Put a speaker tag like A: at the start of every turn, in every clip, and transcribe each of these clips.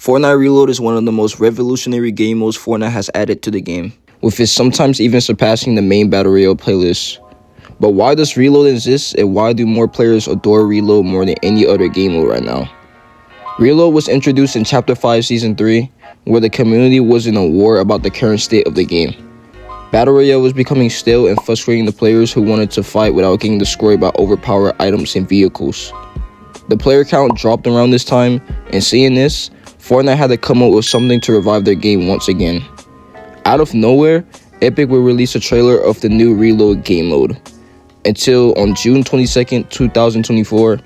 A: Fortnite Reload is one of the most revolutionary game modes Fortnite has added to the game, with it sometimes even surpassing the main Battle Royale playlist. But why does Reload exist, and why do more players adore Reload more than any other game mode right now? Reload was introduced in Chapter 5 Season 3, where the community was in a war about the current state of the game. Battle Royale was becoming stale and frustrating the players who wanted to fight without getting destroyed by overpowered items and vehicles. The player count dropped around this time, and seeing this, Fortnite had to come up with something to revive their game once again. Out of nowhere, Epic will release a trailer of the new Reload game mode. Until on June 22nd, 2024,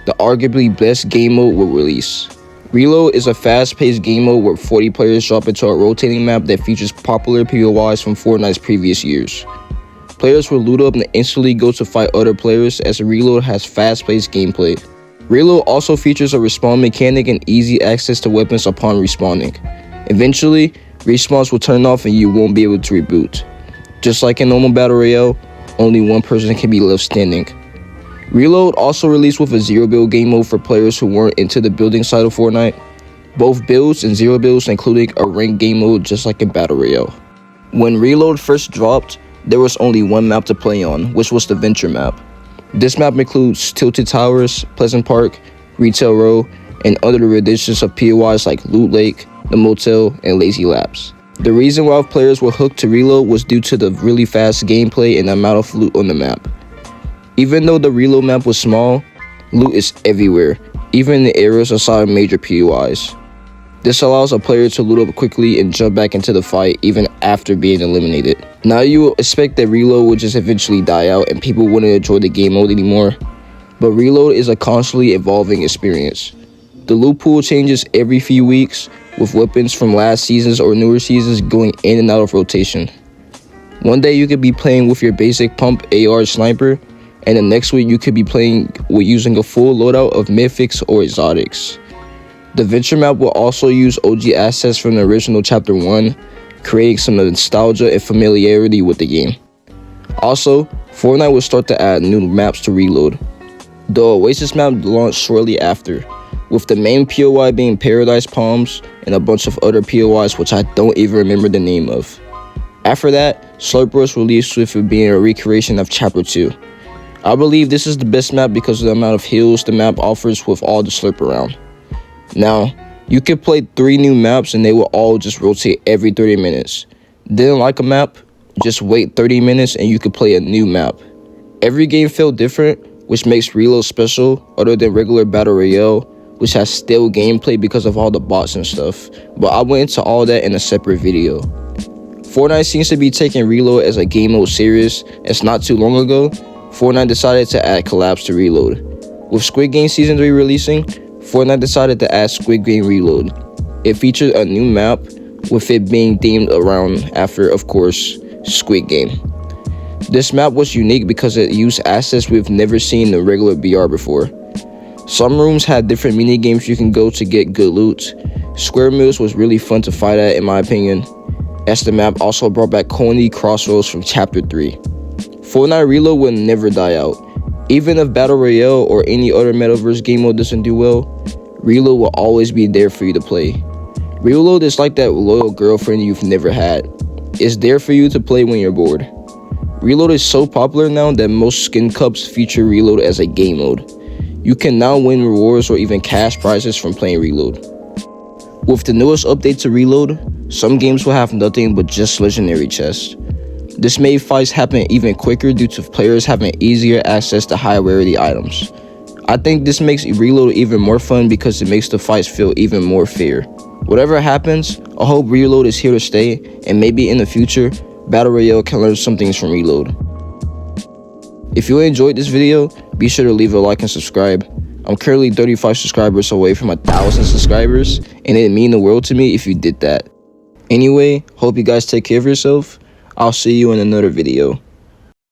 A: the arguably best game mode will release. Reload is a fast-paced game mode where 40 players drop into a rotating map that features popular POIs from Fortnite's previous years. Players will loot up and instantly go to fight other players, as Reload has fast-paced gameplay. Reload also features a respawn mechanic and easy access to weapons upon respawning. Eventually, respawns will turn off and you won't be able to reboot. Just like in normal Battle Royale, only one person can be left standing. Reload also released with a zero build game mode for players who weren't into the building side of Fortnite. Both builds and zero builds including a ranked game mode just like in Battle Royale. When Reload first dropped, there was only one map to play on, which was the Venture map. This map includes Tilted Towers, Pleasant Park, Retail Row, and other additions of POIs like Loot Lake, The Motel, and Lazy Labs. The reason why players were hooked to Reload was due to the really fast gameplay and the amount of loot on the map. Even though the Reload map was small, loot is everywhere, even in the areas outside of major POIs. This allows a player to loot up quickly and jump back into the fight even after being eliminated. Now you will expect that Reload will just eventually die out and people wouldn't enjoy the game mode anymore, but Reload is a constantly evolving experience. The loot pool changes every few weeks, with weapons from last seasons or newer seasons going in and out of rotation. One day you could be playing with your basic pump AR sniper, and the next week you could be playing with using a full loadout of mythics or exotics. The Venture map will also use OG assets from the original Chapter 1, creating some nostalgia and familiarity with the game. Also, Fortnite will start to add new maps to Reload. The Oasis map launched shortly after, with the main POI being Paradise Palms and a bunch of other POIs which I don't even remember the name of. After that, Slurp was released with it being a recreation of Chapter 2. I believe this is the best map because of the amount of heals the map offers with all the Slurp around. Now, you can play 3 new maps and they will all just rotate every 30 minutes. Didn't like a map? Just wait 30 minutes and you can play a new map. Every game felt different, which makes Reload special, other than regular Battle Royale, which has stale gameplay because of all the bots and stuff, but I went into all that in a separate video. Fortnite seems to be taking Reload as a game mode serious, as not too long ago, Fortnite decided to add collabs to Reload. With Squid Game Season 3 releasing, Fortnite decided to add Squid Game Reload. It featured a new map, with it being themed around after, of course, Squid Game. This map was unique because it used assets we've never seen in regular BR before. Some rooms had different mini games you can go to get good loot. Square Mills was really fun to fight at in my opinion, as the map also brought back Coney Crossroads from Chapter 3. Fortnite Reload will never die out. Even if Battle Royale or any other Metaverse game mode doesn't do well, Reload will always be there for you to play. Reload is like that loyal girlfriend you've never had. It's there for you to play when you're bored. Reload is so popular now that most skin cups feature Reload as a game mode. You can now win rewards or even cash prizes from playing Reload. With the newest update to Reload, some games will have nothing but just legendary chests. This made fights happen even quicker due to players having easier access to high rarity items. I think this makes Reload even more fun because it makes the fights feel even more fair. Whatever happens, I hope Reload is here to stay, and maybe in the future, Battle Royale can learn some things from Reload. If you enjoyed this video, be sure to leave a like and subscribe. I'm currently 35 subscribers away from 1,000 subscribers, and it'd mean the world to me if you did that. Anyway, hope you guys take care of yourself. I'll see you in another video.